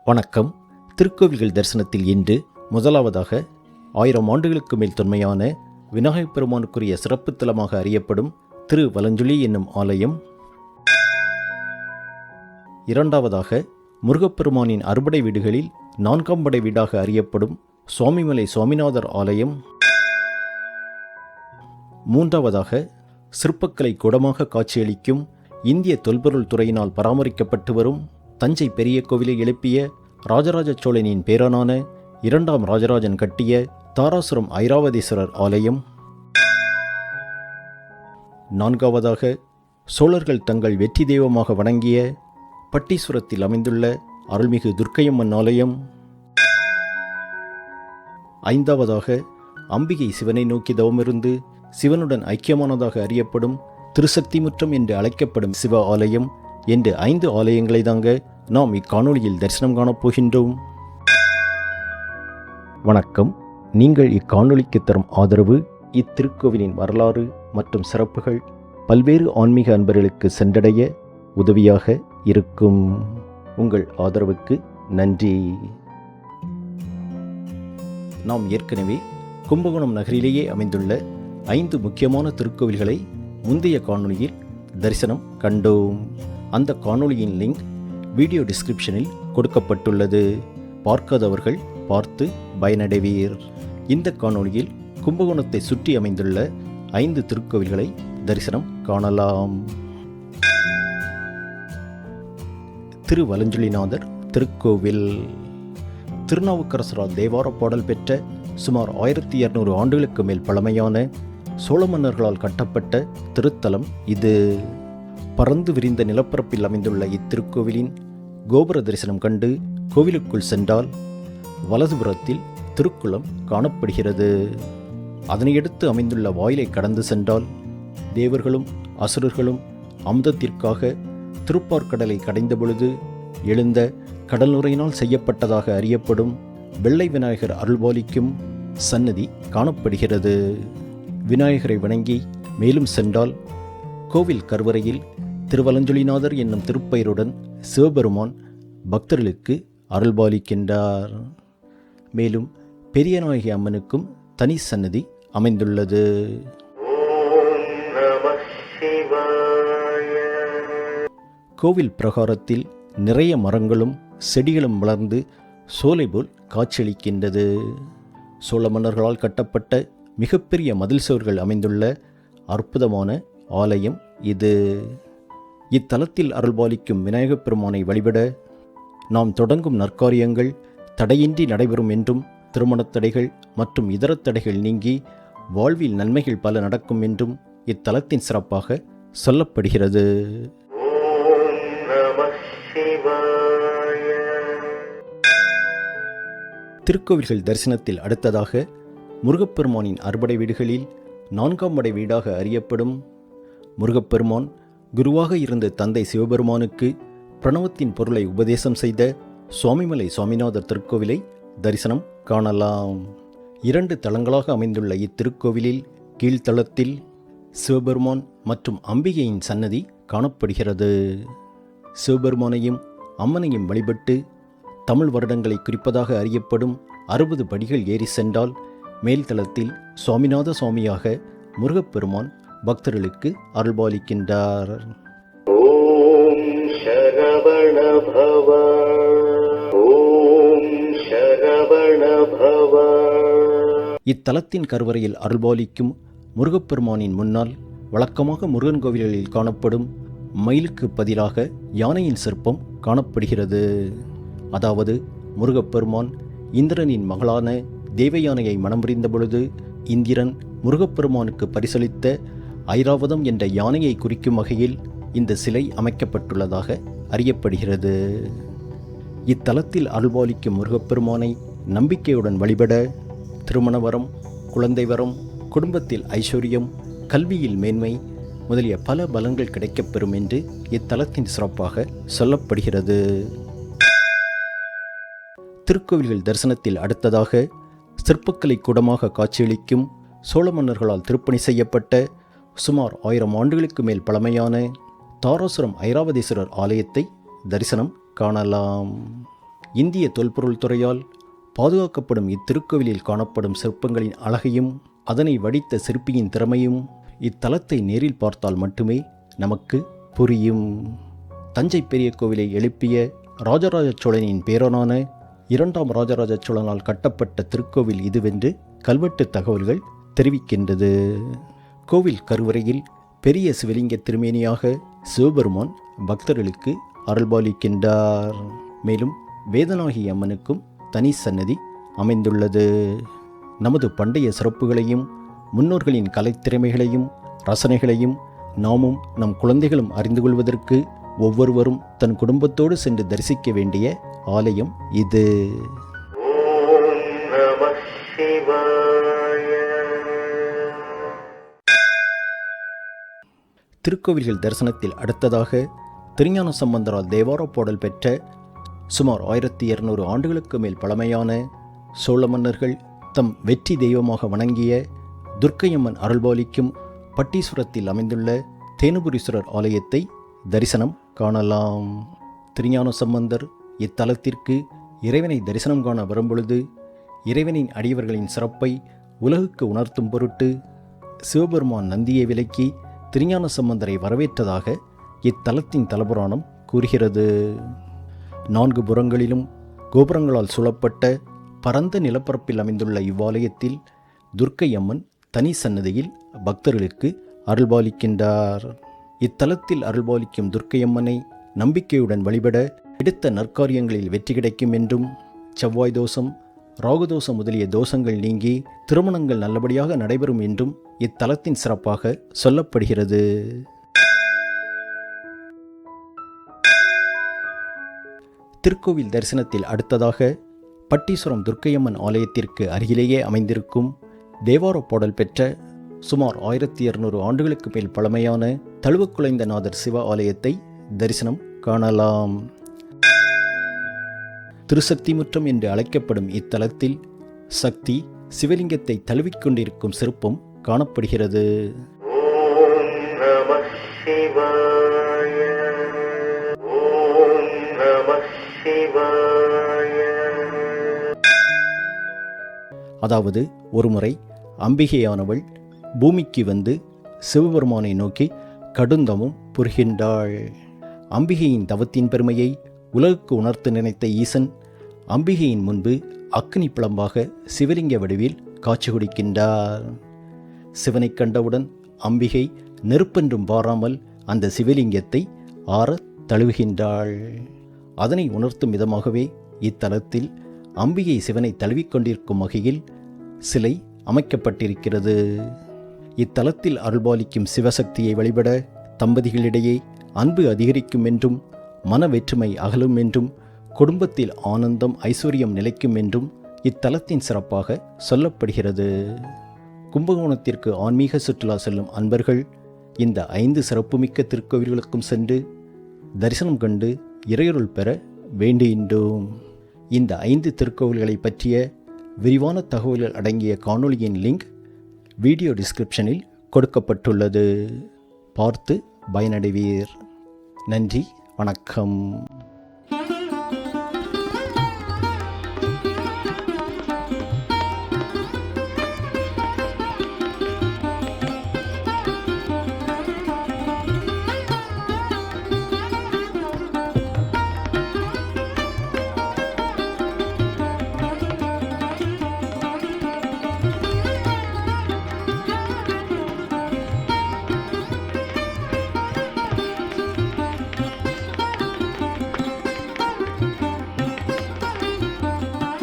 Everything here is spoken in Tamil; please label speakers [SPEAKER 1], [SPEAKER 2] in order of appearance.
[SPEAKER 1] வணக்கம். திருக்கோவில்கள் தரிசனத்தில் இன்று முதலாவதாக 1000 ஆண்டுகளுக்கு மேல் தொன்மையான விநாயகப் பெருமானுக்குரிய சிறப்பு தலமாக அறியப்படும் திருவலஞ்சுழி என்னும் ஆலயம். இரண்டாவதாக முருகப்பெருமானின் அறுபடை வீடுகளில் 4ஆம் படை வீடாக அறியப்படும் சுவாமிமலை சுவாமிநாதர் ஆலயம். மூன்றாவதாக சிற்பக்கலை கூடமாக காட்சியளிக்கும் இந்திய தொல்பொருள் துறையினால் பராமரிக்கப்பட்டு வரும் தஞ்சை பெரிய கோவிலை எழுப்பிய ராஜராஜ சோழனின் பேரனான 2ஆம் ராஜராஜன் கட்டிய தாராசுரம் ஐராவதீஸ்வரர் ஆலயம். நான்காவதாக சோழர்கள் தங்கள் வெற்றி தெய்வமாக வணங்கிய பட்டீஸ்வரத்தில் அமைந்துள்ள அருள்மிகு துர்க்கையம்மன் ஆலயம். ஐந்தாவதாக அம்பிகை சிவனை நோக்கி தவமிருந்து சிவனுடன் ஐக்கியமானதாக அறியப்படும் திருசக்திமுற்றம் என்று அழைக்கப்படும் சிவ ஆலயம் என்று 5 ஆலயங்களை தாங்க நாம் இக்காணொளியில் தரிசனம் காணப்போகின்றோம். வணக்கம். நீங்கள் இக்காணொளிக்கு தரும் ஆதரவு இத்திருக்கோவிலின் வரலாறு மற்றும் சிறப்புகள் பல்வேறு ஆன்மீக அன்பர்களுக்கு சென்றடைய உதவியாக இருக்கும். உங்கள் ஆதரவுக்கு நன்றி. நாம் ஏற்கனவே கும்பகோணம் நகரிலேயே அமைந்துள்ள 5 முக்கியமான திருக்கோவில்களை முந்தைய காணொளியில் தரிசனம் கண்டோம். அந்த காணொளியின் லிங்க் வீடியோ டிஸ்கிரிப்ஷனில் கொடுக்கப்பட்டுள்ளது. பார்க்காதவர்கள் பார்த்து பயனடைவீர். இந்த காணொளியில் கும்பகோணத்தை சுற்றி அமைந்துள்ள 5 திருக்கோவில்களை தரிசனம் காணலாம். திருவலஞ்சுழிநாதர் திருக்கோவில். திருநாவுக்கரசரால் தேவார பாடல் பெற்ற சுமார் 1200 ஆண்டுகளுக்கு மேல் பழமையான சோழ மன்னர்களால் கட்டப்பட்ட திருத்தலம் இது. பறந்து விரிந்த நிலப்பரப்பில் அமைந்துள்ள இத்திருக்கோவிலின் கோபுர தரிசனம் கண்டு கோவிலுக்குள் சென்றால் வலதுபுறத்தில் திருக்குளம் காணப்படுகிறது. அதனையடுத்து அமைந்துள்ள வாயிலை கடந்து சென்றால் தேவர்களும் அசுரர்களும் அமுதத்திற்காக திருப்பார்கடலை கடைந்த பொழுது எழுந்த கடல் நுரையினால் செய்யப்பட்டதாக அறியப்படும் வெள்ளை விநாயகர் அருள்பாலிக்கும் சன்னதி காணப்படுகிறது. விநாயகரை வணங்கி மேலும் சென்றால் கோவில் கருவறையில் திருவலஞ்சுழிநாதர் என்னும் திருப்பெயருடன் சிவபெருமான் பக்தர்களுக்கு அருள்பாலிக்கின்றார். மேலும் பெரியநாயகி அம்மனுக்கும் தனி சன்னதி அமைந்துள்ளது. கோவில் பிரகாரத்தில் நிறைய மரங்களும் செடிகளும் வளர்ந்து சோலை போல் காட்சியளிக்கின்றது. சோழ மன்னர்களால் கட்டப்பட்ட மிகப்பெரிய மதில் சுவர்கள் அமைந்துள்ள அற்புதமான ஆலயம் இது. இத்தலத்தில் அருள்பாலிக்கும் விநாயகப் பெருமானை வழிபட நாம் தொடங்கும் நற்காரியங்கள் தடையின்றி நடைபெறும் என்றும், திருமணத் தடைகள் மற்றும் இதர தடைகள் நீங்கி வாழ்வில் நன்மைகள் பல நடக்கும் என்றும் இத்தலத்தின் சிறப்பாக சொல்லப்படுகிறது. திருக்கோவில்கள் தரிசனத்தில் அடுத்ததாக முருகப்பெருமானின் அறுபடை வீடுகளில் 4ஆம் படை வீடாக அறியப்படும் முருகப்பெருமான் குருவாக இருந்த தந்தை சிவபெருமானுக்கு பிரணவத்தின் பொருளை உபதேசம் செய்த சுவாமிமலை சுவாமிநாதர் திருக்கோவிலை தரிசனம் காணலாம். 2 தளங்களாக அமைந்துள்ள இத்திருக்கோவிலில் கீழ்த்தளத்தில் சிவபெருமான் மற்றும் அம்பிகையின் சன்னதி காணப்படுகிறது. சிவபெருமானையும் அம்மனையும் வழிபட்டு தமிழ் வருடங்களை குறிப்பதாக அறியப்படும் 60 படிகள் ஏறி சென்றால் மேல்தளத்தில் சுவாமிநாத சுவாமியாக முருகப்பெருமான் பக்தர்களுக்கு அருள்பாலிக்கின்றார்.
[SPEAKER 2] ஓம் சரவண பவ, ஓம் சரவண பவ.
[SPEAKER 1] இத்தலத்தின் கருவறையில் அருள்பாலிக்கும் முருகப்பெருமானின் முன்னால் வழக்கமாக முருகன் கோவில்களில் காணப்படும் மயிலுக்கு பதிலாக யானையின் சிற்பம் காணப்படுகிறது. அதாவது முருகப்பெருமான் இந்திரனின் மகளான தேவயானையை மனம் புரிந்த பொழுது இந்திரன் முருகப்பெருமானுக்கு பரிசளித்த ஐராவதம் என்ற யானையை குறிக்கும் வகையில் இந்த சிலை அமைக்கப்பட்டுள்ளதாக அறியப்படுகிறது. இத்தலத்தில் அருள்பாலிக்கும் முருகப்பெருமானை நம்பிக்கையுடன் வழிபட திருமண வரம், குழந்தை வரம், குடும்பத்தில் ஐஸ்வர்யம், கல்வியில் மேன்மை முதலிய பல பலன்கள் கிடைக்கப்பெறும் என்று இத்தலத்தின் சிறப்பாக சொல்லப்படுகிறது. திருக்கோவில்கள் தரிசனத்தில் அடுத்ததாக சிற்பக்கலை கூடமாக காட்சியளிக்கும் சோழ மன்னர்களால் திருப்பணி செய்யப்பட்ட சுமார் 1000 ஆண்டுகளுக்கு மேல் பழமையான தாராசுரம் ஐராவதீஸ்வரர் ஆலயத்தை தரிசனம் காணலாம். இந்திய தொல்பொருள் துறையால் பாதுகாக்கப்படும் இத்திருக்கோவிலில் காணப்படும் சிற்பங்களின் அழகையும் அதனை வடித்த சிற்பியின் திறமையும் இத்தலத்தை நேரில் பார்த்தால் மட்டுமே நமக்கு புரியும். தஞ்சை பெரிய கோவிலை எழுப்பிய ராஜராஜ சோழனின் பேரனான 2ஆம் ராஜராஜ சோழனால் கட்டப்பட்ட திருக்கோவில் இதுவென்று கல்வெட்டு தகவல்கள் தெரிவிக்கின்றது. கோவில் கருவறையில் பெரிய சிவலிங்க திருமேனியாக சிவபெருமான் பக்தர்களுக்கு அருள்பாலிக்கின்றார். மேலும் வேதநாயகி அம்மனுக்கும் தனி சன்னதி அமைந்துள்ளது. நமது பண்டைய சிறப்புகளையும் முன்னோர்களின் கலைத்திறமைகளையும் ரசனைகளையும் நாமும் நம் குழந்தைகளும் அறிந்து கொள்வதற்கு ஒவ்வொருவரும் தன் குடும்பத்தோடு சென்று தரிசிக்க வேண்டிய ஆலயம் இது.
[SPEAKER 2] ஓம் நம சிவாய.
[SPEAKER 1] திருக்கோவில்கள் தரிசனத்தில் அடுத்ததாக திருஞான சம்பந்தரால் தேவார பாடல் பெற்ற சுமார் 1200 ஆண்டுகளுக்கு மேல் பழமையான சோழ மன்னர்கள் தம் வெற்றி தெய்வமாக வணங்கிய துர்க்கையம்மன் அருள்பாலிக்கும் பட்டீஸ்வரத்தில் அமைந்துள்ள தேனுபுரீஸ்வரர் ஆலயத்தை தரிசனம் காணலாம். திருஞான சம்பந்தர் இத்தலத்திற்கு இறைவனை தரிசனம் காண வரும்பொழுது இறைவனின் அடியவர்களின் சிறப்பை உலகுக்கு உணர்த்தும் பொருட்டு சிவபெருமான் நந்தியை விலக்கி திருஞான சம்பந்தரை வரவேற்றதாக இத்தலத்தின் தலபுராணம் கூறுகிறது. 4 புறங்களிலும் கோபுரங்களால் சூழப்பட்ட பரந்த நிலப்பரப்பில் அமைந்துள்ள இவ்வாலயத்தில் துர்க்கை அம்மன் தனி சன்னதியில் பக்தர்களுக்கு அருள்பாலிக்கின்றார். இத்தலத்தில் அருள்பாலிக்கும் துர்க்கையம்மனை நம்பிக்கையுடன் வழிபட எடுத்த நற்காரியங்களில் வெற்றி கிடைக்கும் என்றும் செவ்வாய் தோஷம் ராகுதோஷம் முதலிய தோஷங்கள் நீங்கி திருமணங்கள் நல்லபடியாக நடைபெறும் என்றும் இத்தலத்தின் சிறப்பாக சொல்லப்படுகிறது. திருக்கோவில் தரிசனத்தில் அடுத்ததாக பட்டீஸ்வரம் துர்க்கையம்மன் ஆலயத்திற்கு அருகிலேயே அமைந்திருக்கும் தேவார பாடல் பெற்ற சுமார் 1200 ஆண்டுகளுக்கு மேல் பழமையான தழுவக்குலைந்தநாதர் சிவ ஆலயத்தை தரிசனம் காணலாம். திருசக்தி முற்றம் என்று அழைக்கப்படும் இத்தலத்தில் சக்தி சிவலிங்கத்தை தழுவிக்கொண்டிருக்கும் சிற்பம் காணப்படுகிறது.
[SPEAKER 2] ஓம் நம சிவாய. ஓம் நம சிவாய.
[SPEAKER 1] அதாவது ஒருமுறை அம்பிகையானவள் பூமிக்கு வந்து சிவபெருமானை நோக்கி கடுந்தமும் புரிகின்றாள். அம்பிகையின் தவத்தின் பெருமையை உலகுக்கு உணர்த்த நினைத்த ஈசன் அம்பிகையின் முன்பு அக்னி பிளம்பாக சிவலிங்க வடிவில் காட்சி கொடுக்கின்றார். சிவனை கண்டவுடன் அம்பிகை நெருப்பென்றும் பாராமல் அந்த சிவலிங்கத்தை ஆறத் தழுவுகின்றாள். அதனை உணர்த்தும் விதமாகவே இத்தலத்தில் அம்பிகை சிவனை தழுவிக்கொண்டிருக்கும் வகையில் சிலை அமைக்கப்பட்டிருக்கிறது. இத்தலத்தில் அருள்பாலிக்கும் சிவசக்தியை வழிபட தம்பதிகளிடையே அன்பு அதிகரிக்கும் என்றும் மன வேற்றுமை அகலும் என்றும் குடும்பத்தில் ஆனந்தம் ஐஸ்வர்யம் நிலைக்கும் என்றும் இத்தலத்தின் சிறப்பாக சொல்லப்படுகிறது. கும்பகோணத்திற்கு ஆன்மீக சுற்றுலா செல்லும் அன்பர்கள் இந்த 5 சிறப்புமிக்க திருக்கோவில்களுக்கும் சென்று தரிசனம் கண்டு இறையருள் பெற வேண்டுகின்றோம். இந்த 5 திருக்கோவில்களை பற்றிய விரிவான தகவல்கள் அடங்கிய காணொளியின் லிங்க் வீடியோ டிஸ்கிரிப்ஷனில் கொடுக்கப்பட்டுள்ளது. பார்த்து பயனடைவீர். நன்றி, வணக்கம்.